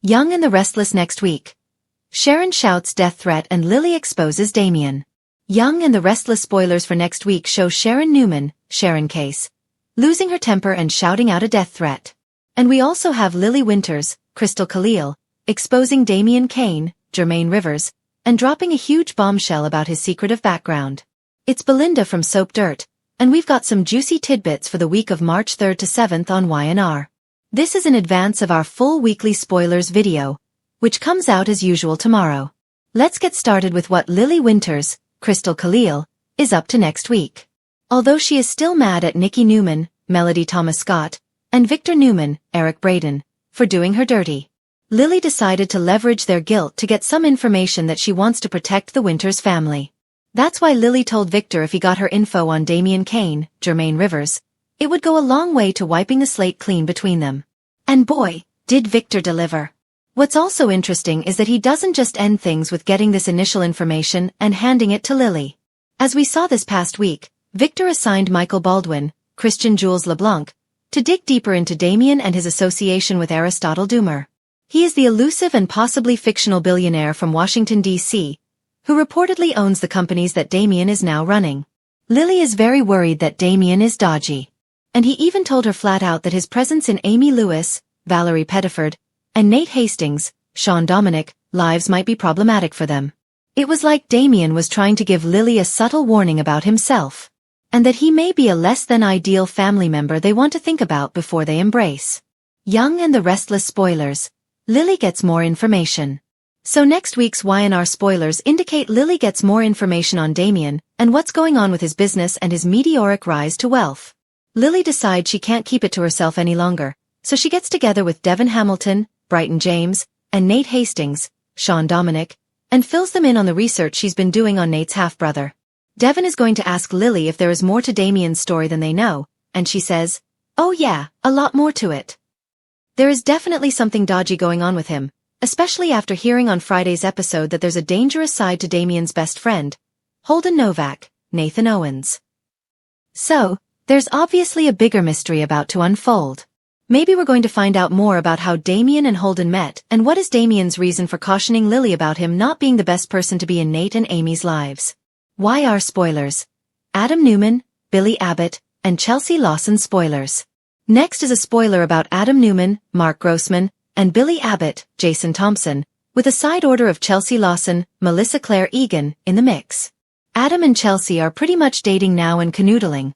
Young and the Restless next week. Sharon shouts death threat and Lily exposes Damian. Young and the Restless spoilers for next week show Sharon Newman, Sharon case, losing her temper and shouting out a death threat. And we also have Lily Winters, Crystal Khalil, exposing Damian Kane, Jermaine Rivers, and dropping a huge bombshell about his secretive background. It's Belinda from Soap Dirt, and we've got some juicy tidbits for the week of March 3rd to 7th on YNR. This is in advance of our full weekly spoilers video, which comes out as usual tomorrow. Let's get started with what Lily Winters, Crystal Khalil, is up to next week. Although she is still mad at Nikki Newman, Melody Thomas Scott, and Victor Newman, Eric Braden, for doing her dirty, Lily decided to leverage their guilt to get some information that she wants to protect the Winters family. That's why Lily told Victor if he got her info on Damian Kane, Jermaine Rivers, it would go a long way to wiping the slate clean between them. And boy, did Victor deliver. What's also interesting is that he doesn't just end things with getting this initial information and handing it to Lily. As we saw this past week, Victor assigned Michael Baldwin, Christian Jules LeBlanc, to dig deeper into Damian and his association with Aristotle Doomer. He is the elusive and possibly fictional billionaire from Washington, D.C., who reportedly owns the companies that Damian is now running. Lily is very worried that Damian is dodgy. And he even told her flat out that his presence in Amy Lewis, Valerie Pettiford, and Nate Hastings, Sean Dominic, lives might be problematic for them. It was like Damian was trying to give Lily a subtle warning about himself, and that he may be a less than ideal family member they want to think about before they embrace. Young and the Restless spoilers. Lily gets more information. So next week's YNR spoilers indicate Lily gets more information on Damian and what's going on with his business and his meteoric rise to wealth. Lily decides she can't keep it to herself any longer, so she gets together with Devin Hamilton, Brighton James, and Nate Hastings, Sean Dominic, and fills them in on the research she's been doing on Nate's half-brother. Devin is going to ask Lily if there is more to Damian's story than they know, and she says, "Oh yeah, a lot more to it. There is definitely something dodgy going on with him, especially after hearing on Friday's episode that there's a dangerous side to Damian's best friend, Holden Novak, Nathan Owens. So, there's obviously a bigger mystery about to unfold. Maybe we're going to find out more about how Damian and Holden met and what is Damian's reason for cautioning Lily about him not being the best person to be in Nate and Amy's lives. YR spoilers. Adam Newman, Billy Abbott, and Chelsea Lawson spoilers. Next is a spoiler about Adam Newman, Mark Grossman, and Billy Abbott, Jason Thompson, with a side order of Chelsea Lawson, Melissa Claire Egan, in the mix. Adam and Chelsea are pretty much dating now and canoodling,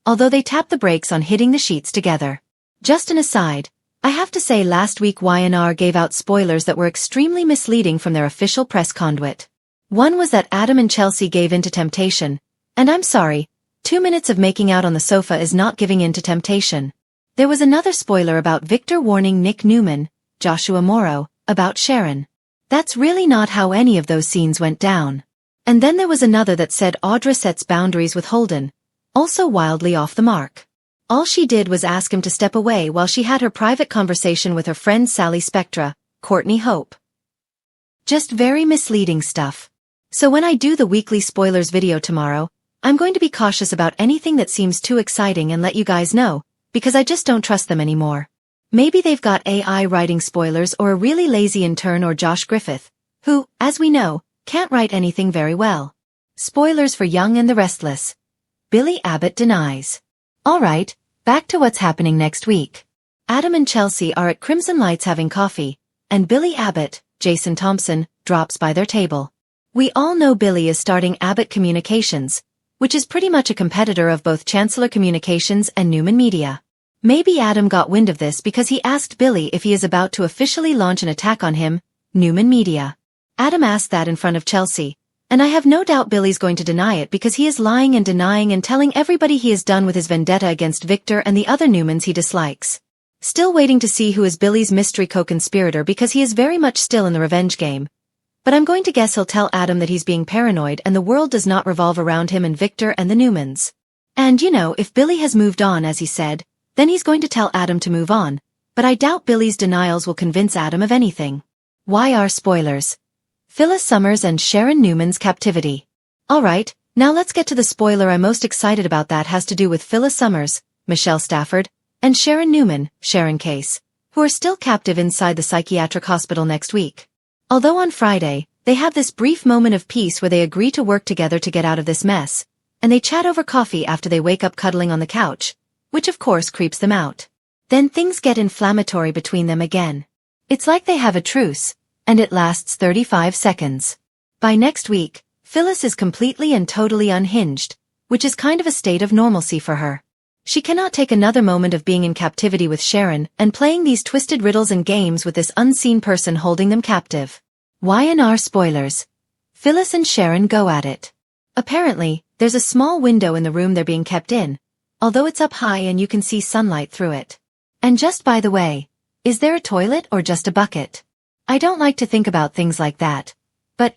although they tap the brakes on hitting the sheets together. Just an aside, I have to say last week YNR gave out spoilers that were extremely misleading from their official press conduit. One was that Adam and Chelsea gave in to temptation, and I'm sorry, 2 minutes of making out on the sofa is not giving in to temptation. There was another spoiler about Victor warning Nick Newman, Joshua Morrow, about Sharon. That's really not how any of those scenes went down. And then there was another that said Audra sets boundaries with Holden, also wildly off the mark. All she did was ask him to step away while she had her private conversation with her friend Sally Spectra, Courtney Hope. Just very misleading stuff. So when I do the weekly spoilers video tomorrow, I'm going to be cautious about anything that seems too exciting and let you guys know, because I just don't trust them anymore. Maybe they've got AI writing spoilers or a really lazy intern or Josh Griffith, who, as we know, can't write anything very well. Spoilers for Young and the Restless. Billy Abbott denies. Alright, back to what's happening next week. Adam and Chelsea are at Crimson Lights having coffee, and Billy Abbott, Jason Thompson, drops by their table. We all know Billy is starting Abbott Communications, which is pretty much a competitor of both Chancellor Communications and Newman Media. Maybe Adam got wind of this because he asked Billy if he is about to officially launch an attack on him, Newman Media. Adam asked that in front of Chelsea, and I have no doubt Billy's going to deny it because he is lying and denying and telling everybody he is done with his vendetta against Victor and the other Newmans he dislikes. Still waiting to see who is Billy's mystery co-conspirator because he is very much still in the revenge game. But I'm going to guess he'll tell Adam that he's being paranoid and the world does not revolve around him and Victor and the Newmans. And you know, if Billy has moved on as he said, then he's going to tell Adam to move on, but I doubt Billy's denials will convince Adam of anything. YR spoilers. Phyllis Summers and Sharon Newman's captivity. Alright, now let's get to the spoiler I'm most excited about that has to do with Phyllis Summers, Michelle Stafford, and Sharon Newman, Sharon Case, who are still captive inside the psychiatric hospital next week. Although on Friday, they have this brief moment of peace where they agree to work together to get out of this mess, and they chat over coffee after they wake up cuddling on the couch, which of course creeps them out. Then things get inflammatory between them again. It's like they have a truce, and it lasts 35 seconds. By next week, Phyllis is completely and totally unhinged, which is kind of a state of normalcy for her. She cannot take another moment of being in captivity with Sharon and playing these twisted riddles and games with this unseen person holding them captive. Y&R spoilers. Phyllis and Sharon go at it. Apparently, there's a small window in the room they're being kept in, although it's up high and you can see sunlight through it. And just by the way, is there a toilet or just a bucket? I don't like to think about things like that. But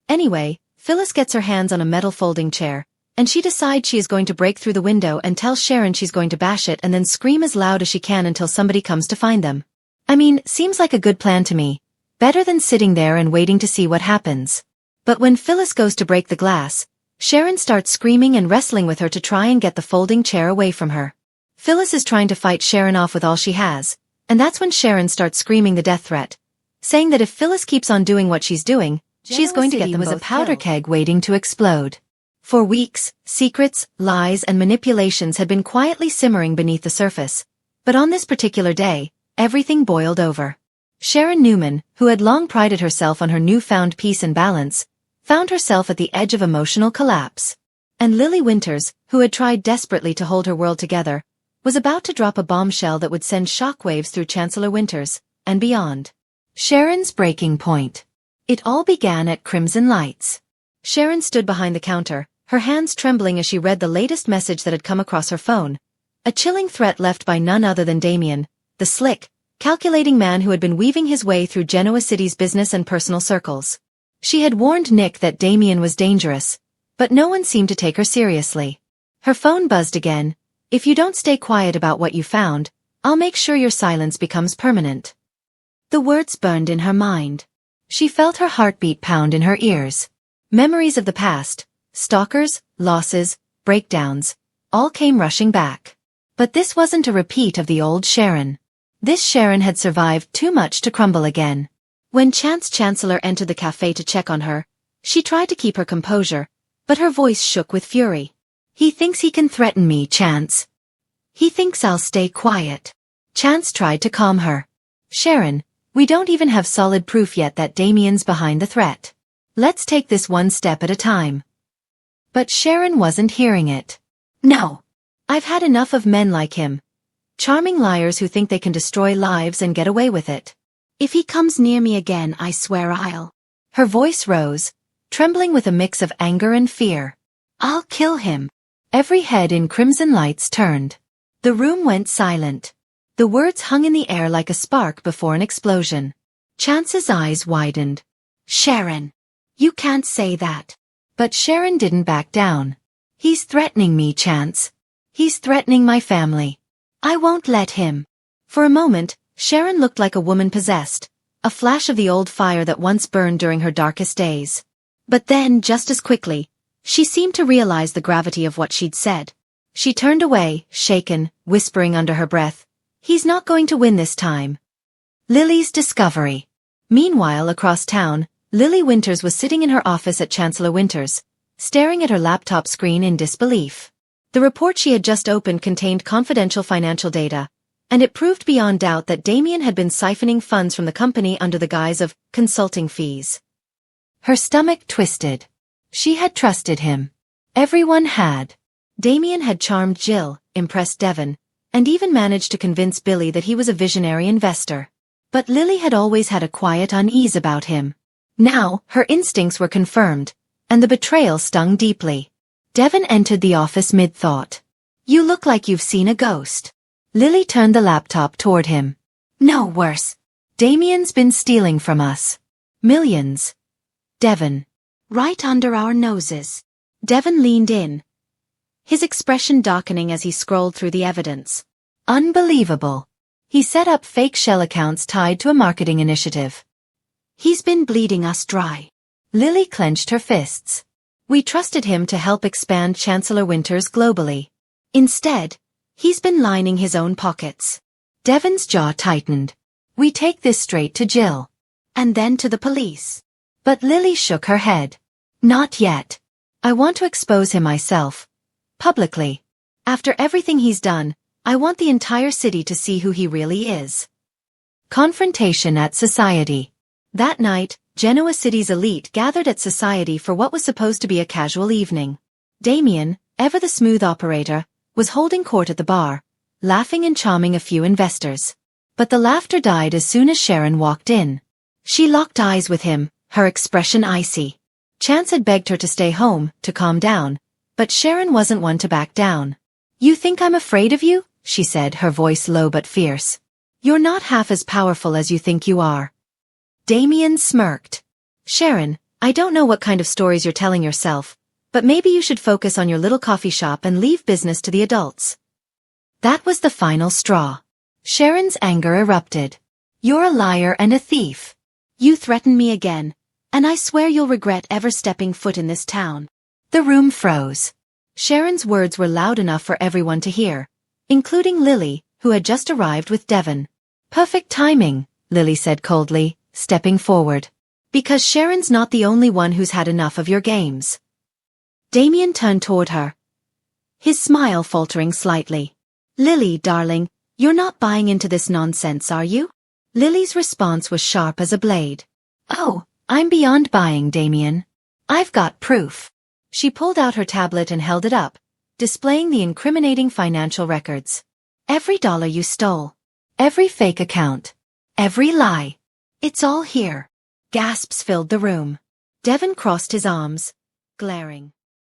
Anyway, Phyllis gets her hands on a metal folding chair, and she decides she is going to break through the window and tell Sharon she's going to bash it and then scream as loud as she can until somebody comes to find them. I mean, seems like a good plan to me. Better than sitting there and waiting to see what happens. But when Phyllis goes to break the glass, Sharon starts screaming and wrestling with her to try and get the folding chair away from her. Phyllis is trying to fight Sharon off with all she has, and that's when Sharon starts screaming the death threat, saying that if Phyllis keeps on doing what she's doing, she's going to get them both a powder keg waiting to explode. For weeks, secrets, lies, and manipulations had been quietly simmering beneath the surface. But on this particular day, everything boiled over. Sharon Newman, who had long prided herself on her newfound peace and balance, found herself at the edge of emotional collapse. And Lily Winters, who had tried desperately to hold her world together, was about to drop a bombshell that would send shockwaves through Chancellor Winters, and beyond. Sharon's breaking point. It all began at Crimson Lights. Sharon stood behind the counter, her hands trembling as she read the latest message that had come across her phone. A chilling threat left by none other than Damian, the slick, calculating man who had been weaving his way through Genoa City's business and personal circles. She had warned Nick that Damian was dangerous, but no one seemed to take her seriously. Her phone buzzed again. If you don't stay quiet about what you found, I'll make sure your silence becomes permanent. The words burned in her mind. She felt her heartbeat pound in her ears. Memories of the past, stalkers, losses, breakdowns, all came rushing back. But this wasn't a repeat of the old Sharon. This Sharon had survived too much to crumble again. When Chancellor entered the cafe to check on her, she tried to keep her composure, but her voice shook with fury. He thinks he can threaten me, Chance. He thinks I'll stay quiet. Chance tried to calm her. Sharon, we don't even have solid proof yet that Damian's behind the threat. Let's take this one step at a time. But Sharon wasn't hearing it. No. I've had enough of men like him. Charming liars who think they can destroy lives and get away with it. If he comes near me again, I swear I'll... Her voice rose, trembling with a mix of anger and fear. I'll kill him. Every head in Crimson Lights turned. The room went silent. The words hung in the air like a spark before an explosion. Chance's eyes widened. Sharon. You can't say that. But Sharon didn't back down. He's threatening me, Chance. He's threatening my family. I won't let him. For a moment, Sharon looked like a woman possessed, a flash of the old fire that once burned during her darkest days. But then, just as quickly, she seemed to realize the gravity of what she'd said. She turned away, shaken, whispering under her breath, "He's not going to win this time." Lily's discovery. Meanwhile, across town, Lily Winters was sitting in her office at Chancellor Winters, staring at her laptop screen in disbelief. The report she had just opened contained confidential financial data, and it proved beyond doubt that Damian had been siphoning funds from the company under the guise of consulting fees. Her stomach twisted. She had trusted him. Everyone had. Damian had charmed Jill, impressed Devon, and even managed to convince Billy that he was a visionary investor. But Lily had always had a quiet unease about him. Now, her instincts were confirmed, and the betrayal stung deeply. Devon entered the office mid-thought. "You look like you've seen a ghost." Lily turned the laptop toward him. "No, worse. Damian's been stealing from us. Millions." Devon. "Right under our noses." Devon leaned in, his expression darkening as he scrolled through the evidence. "Unbelievable. He set up fake shell accounts tied to a marketing initiative. He's been bleeding us dry." Lily clenched her fists. "We trusted him to help expand Chancellor Winters globally. Instead, he's been lining his own pockets." Devon's jaw tightened. We take this straight to Jill. And then to the police. But Lily shook her head. Not yet. I want to expose him myself. Publicly. After everything he's done, I want the entire city to see who he really is. Confrontation at Society. That night, Genoa City's elite gathered at Society for what was supposed to be a casual evening. Damian, ever the smooth operator, was holding court at the bar, laughing and charming a few investors. But the laughter died as soon as Sharon walked in. She locked eyes with him, her expression icy. Chance had begged her to stay home, to calm down, but Sharon wasn't one to back down. You think I'm afraid of you? She said, her voice low but fierce. You're not half as powerful as you think you are. Damian smirked. Sharon, I don't know what kind of stories you're telling yourself, but maybe you should focus on your little coffee shop and leave business to the adults. That was the final straw. Sharon's anger erupted. You're a liar and a thief. You threaten me again, and I swear you'll regret ever stepping foot in this town. The room froze. Sharon's words were loud enough for everyone to hear, including Lily, who had just arrived with Devon. Perfect timing, Lily said coldly, stepping forward. Because Sharon's not the only one who's had enough of your games. Damian turned toward her, his smile faltering slightly. Lily, darling, you're not buying into this nonsense, are you? Lily's response was sharp as a blade. Oh, I'm beyond buying, Damian. I've got proof. She pulled out her tablet and held it up, displaying the incriminating financial records. Every dollar you stole. Every fake account. Every lie. It's all here. Gasps filled the room. Devon crossed his arms, glaring.